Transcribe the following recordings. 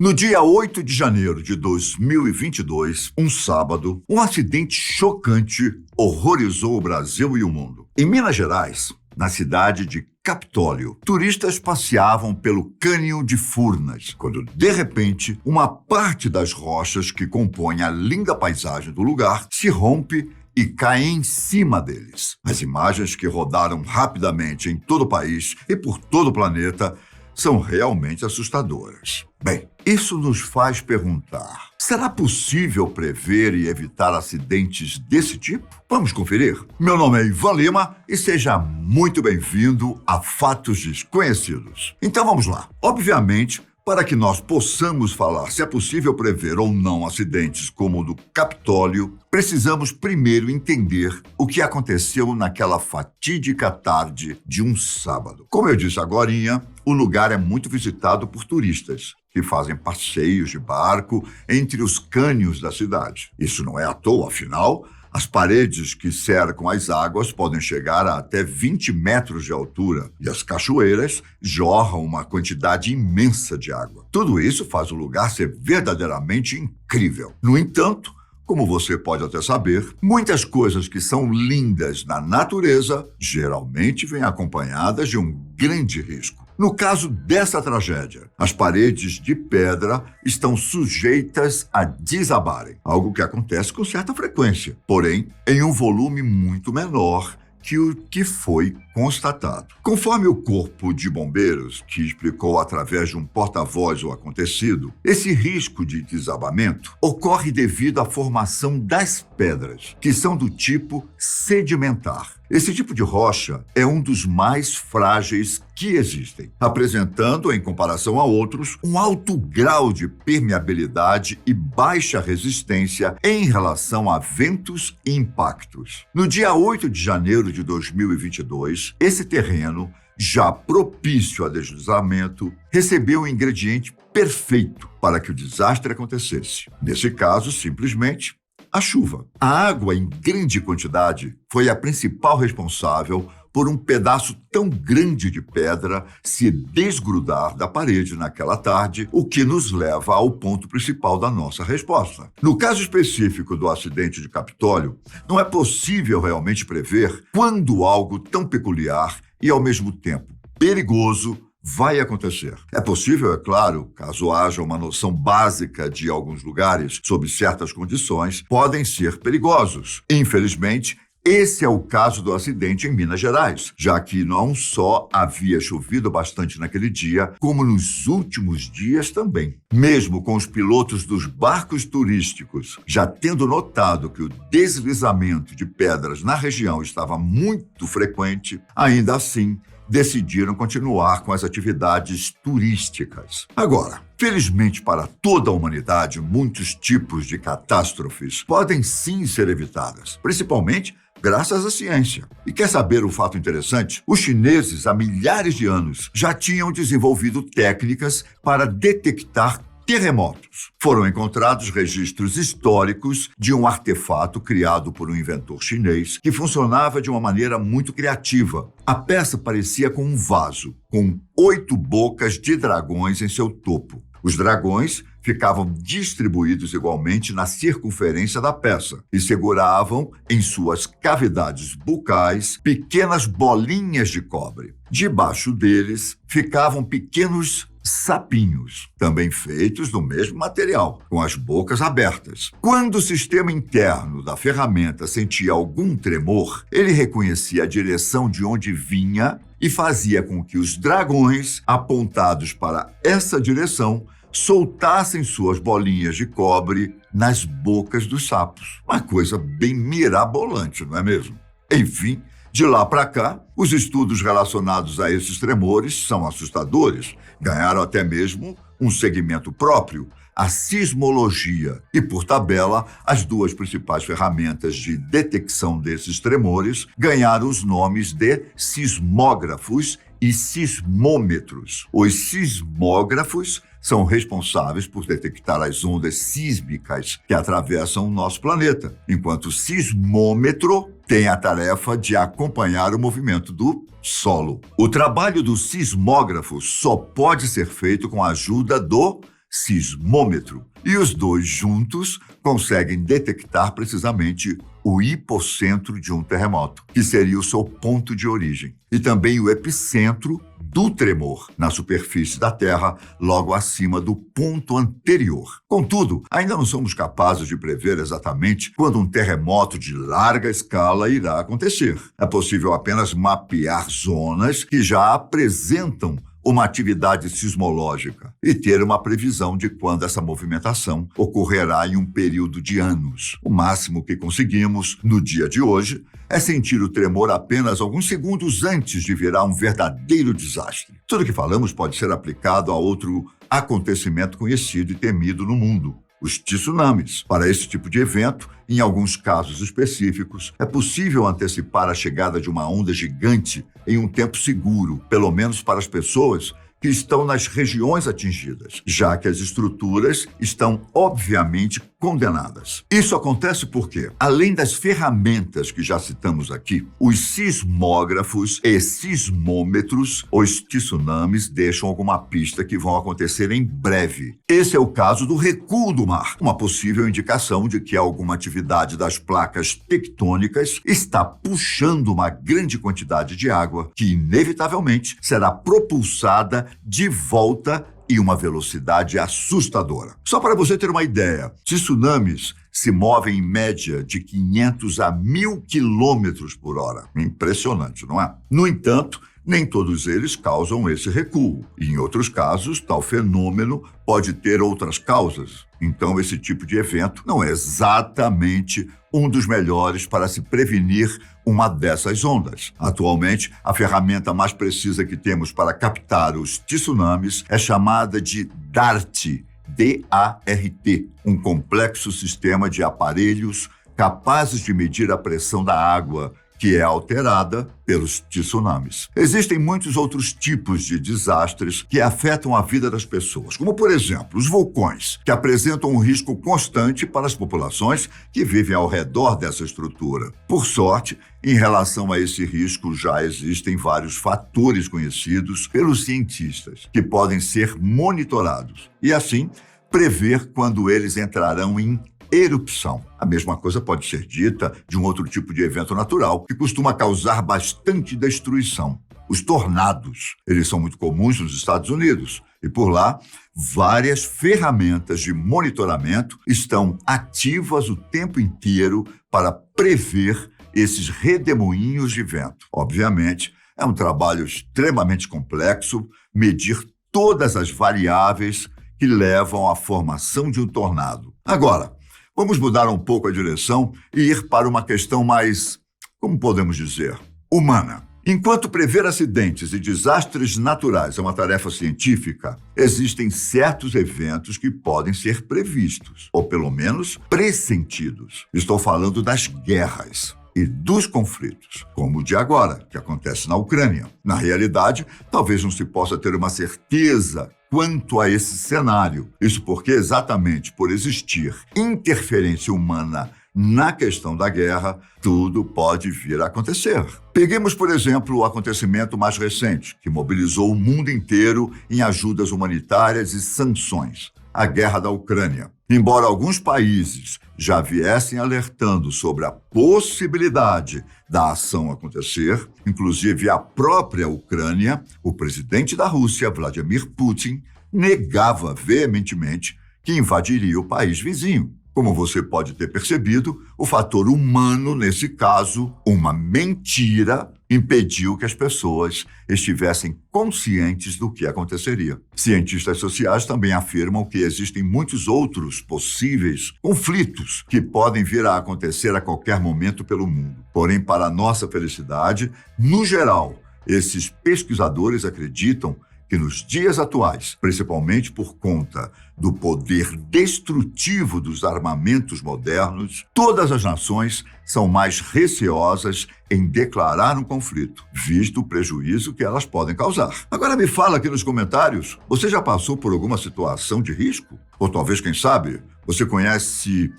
No dia 8 de janeiro de 2022, um sábado, um acidente chocante horrorizou o Brasil e o mundo. Em Minas Gerais, na cidade de Capitólio, turistas passeavam pelo Cânion de Furnas, quando, de repente, uma parte das rochas que compõem a linda paisagem do lugar se rompe e cai em cima deles. As imagens que rodaram rapidamente em todo o país e por todo o planeta são realmente assustadoras. Bem, isso nos faz perguntar: será possível prever e evitar acidentes desse tipo? Vamos conferir? Meu nome é Ivan Lima e seja muito bem-vindo a Fatos Desconhecidos. Então vamos lá. Obviamente, para que nós possamos falar se é possível prever ou não acidentes como o do Capitólio, precisamos primeiro entender o que aconteceu naquela fatídica tarde de um sábado. Como eu disse agorinha, o lugar é muito visitado por turistas que fazem passeios de barco entre os cânions da cidade. Isso não é à toa, afinal, as paredes que cercam as águas podem chegar a até 20 metros de altura e as cachoeiras jorram uma quantidade imensa de água. Tudo isso faz o lugar ser verdadeiramente incrível. No entanto, como você pode até saber, muitas coisas que são lindas na natureza geralmente vêm acompanhadas de um grande risco. No caso dessa tragédia, as paredes de pedra estão sujeitas a desabarem, algo que acontece com certa frequência, porém em um volume muito menor que o que foi constatado. Conforme o Corpo de Bombeiros, que explicou através de um porta-voz o acontecido, esse risco de desabamento ocorre devido à formação das pedras, que são do tipo sedimentar. Esse tipo de rocha é um dos mais frágeis que existem, apresentando, em comparação a outros, um alto grau de permeabilidade e baixa resistência em relação a ventos e impactos. No dia 8 de janeiro de 2022, esse terreno, já propício a deslizamento, recebeu o ingrediente perfeito para que o desastre acontecesse. Nesse caso, simplesmente, a chuva. A água em grande quantidade foi a principal responsável por um pedaço tão grande de pedra se desgrudar da parede naquela tarde, o que nos leva ao ponto principal da nossa resposta. No caso específico do acidente de Capitólio, não é possível realmente prever quando algo tão peculiar e, ao mesmo tempo, perigoso vai acontecer. É possível, é claro, caso haja uma noção básica de alguns lugares, sob certas condições, podem ser perigosos. Infelizmente, esse é o caso do acidente em Minas Gerais, já que não só havia chovido bastante naquele dia, como nos últimos dias também. Mesmo com os pilotos dos barcos turísticos já tendo notado que o deslizamento de pedras na região estava muito frequente, ainda assim, decidiram continuar com as atividades turísticas. Agora, felizmente para toda a humanidade, muitos tipos de catástrofes podem sim ser evitadas, principalmente graças à ciência. E quer saber um fato interessante? Os chineses, há milhares de anos, já tinham desenvolvido técnicas para detectar terremotos. Foram encontrados registros históricos de um artefato criado por um inventor chinês que funcionava de uma maneira muito criativa. A peça parecia com um vaso, com 8 bocas de dragões em seu topo. Os dragões ficavam distribuídos igualmente na circunferência da peça e seguravam em suas cavidades bucais pequenas bolinhas de cobre. Debaixo deles ficavam pequenos sapinhos, também feitos do mesmo material, com as bocas abertas. Quando o sistema interno da ferramenta sentia algum tremor, ele reconhecia a direção de onde vinha e fazia com que os dragões, apontados para essa direção, soltassem suas bolinhas de cobre nas bocas dos sapos. Uma coisa bem mirabolante, não é mesmo? Enfim, de lá para cá, os estudos relacionados a esses tremores são assustadores. Ganharam até mesmo um segmento próprio, a sismologia. E, por tabela, as duas principais ferramentas de detecção desses tremores ganharam os nomes de sismógrafos e sismômetros. Os sismógrafos são responsáveis por detectar as ondas sísmicas que atravessam o nosso planeta, enquanto o sismômetro tem a tarefa de acompanhar o movimento do solo. O trabalho do sismógrafo só pode ser feito com a ajuda do sismômetro. E os dois juntos conseguem detectar precisamente o hipocentro de um terremoto, que seria o seu ponto de origem, e também o epicentro do tremor, na superfície da Terra, logo acima do ponto anterior. Contudo, ainda não somos capazes de prever exatamente quando um terremoto de larga escala irá acontecer. É possível apenas mapear zonas que já apresentam uma atividade sismológica e ter uma previsão de quando essa movimentação ocorrerá em um período de anos. O máximo que conseguimos, no dia de hoje, é sentir o tremor apenas alguns segundos antes de virar um verdadeiro desastre. Tudo o que falamos pode ser aplicado a outro acontecimento conhecido e temido no mundo: os tsunamis. Para esse tipo de evento, em alguns casos específicos, é possível antecipar a chegada de uma onda gigante em um tempo seguro, pelo menos para as pessoas que estão nas regiões atingidas, já que as estruturas estão obviamente condenadas. Isso acontece porque, além das ferramentas que já citamos aqui, os sismógrafos e sismômetros, os tsunamis, deixam alguma pista que vão acontecer em breve. Esse é o caso do recuo do mar, uma possível indicação de que alguma atividade das placas tectônicas está puxando uma grande quantidade de água que, inevitavelmente, será propulsada de volta em uma velocidade assustadora. Só para você ter uma ideia, tsunamis se movem em média de 500 a 1.000 quilômetros por hora. Impressionante, não é? No entanto, nem todos eles causam esse recuo. E em outros casos, tal fenômeno pode ter outras causas. Então, esse tipo de evento não é exatamente um dos melhores para se prevenir uma dessas ondas. Atualmente, a ferramenta mais precisa que temos para captar os tsunamis é chamada de DART, D-A-R-T, um complexo sistema de aparelhos capazes de medir a pressão da água que é alterada pelos tsunamis. Existem muitos outros tipos de desastres que afetam a vida das pessoas, como, por exemplo, os vulcões, que apresentam um risco constante para as populações que vivem ao redor dessa estrutura. Por sorte, em relação a esse risco, já existem vários fatores conhecidos pelos cientistas que podem ser monitorados e, assim, prever quando eles entrarão em erupção. A mesma coisa pode ser dita de um outro tipo de evento natural que costuma causar bastante destruição: os tornados. Eles são muito comuns nos Estados Unidos e, por lá, várias ferramentas de monitoramento estão ativas o tempo inteiro para prever esses redemoinhos de vento. Obviamente, é um trabalho extremamente complexo medir todas as variáveis que levam à formação de um tornado. Agora, vamos mudar um pouco a direção e ir para uma questão mais, como podemos dizer, humana. Enquanto prever acidentes e desastres naturais é uma tarefa científica, existem certos eventos que podem ser previstos, ou pelo menos pressentidos. Estou falando das guerras e dos conflitos, como o de agora, que acontece na Ucrânia. Na realidade, talvez não se possa ter uma certeza quanto a esse cenário. Isso porque, exatamente por existir interferência humana na questão da guerra, tudo pode vir a acontecer. Peguemos, por exemplo, o acontecimento mais recente, que mobilizou o mundo inteiro em ajudas humanitárias e sanções: a guerra da Ucrânia. Embora alguns países já viessem alertando sobre a possibilidade da ação acontecer, inclusive a própria Ucrânia, o presidente da Rússia, Vladimir Putin, negava veementemente que invadiria o país vizinho. Como você pode ter percebido, o fator humano, nesse caso, uma mentira, impediu que as pessoas estivessem conscientes do que aconteceria. Cientistas sociais também afirmam que existem muitos outros possíveis conflitos que podem vir a acontecer a qualquer momento pelo mundo. Porém, para nossa felicidade, no geral, esses pesquisadores acreditam que nos dias atuais, principalmente por conta do poder destrutivo dos armamentos modernos, todas as nações são mais receosas em declarar um conflito, visto o prejuízo que elas podem causar. Agora me fala aqui nos comentários, você já passou por alguma situação de risco? Ou talvez, quem sabe, você conhece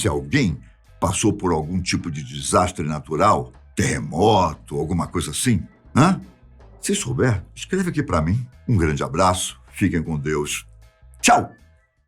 alguém que passou por algum tipo de desastre natural? Terremoto, alguma coisa assim? Se souber, escreve aqui para mim. Um grande abraço, fiquem com Deus. Tchau!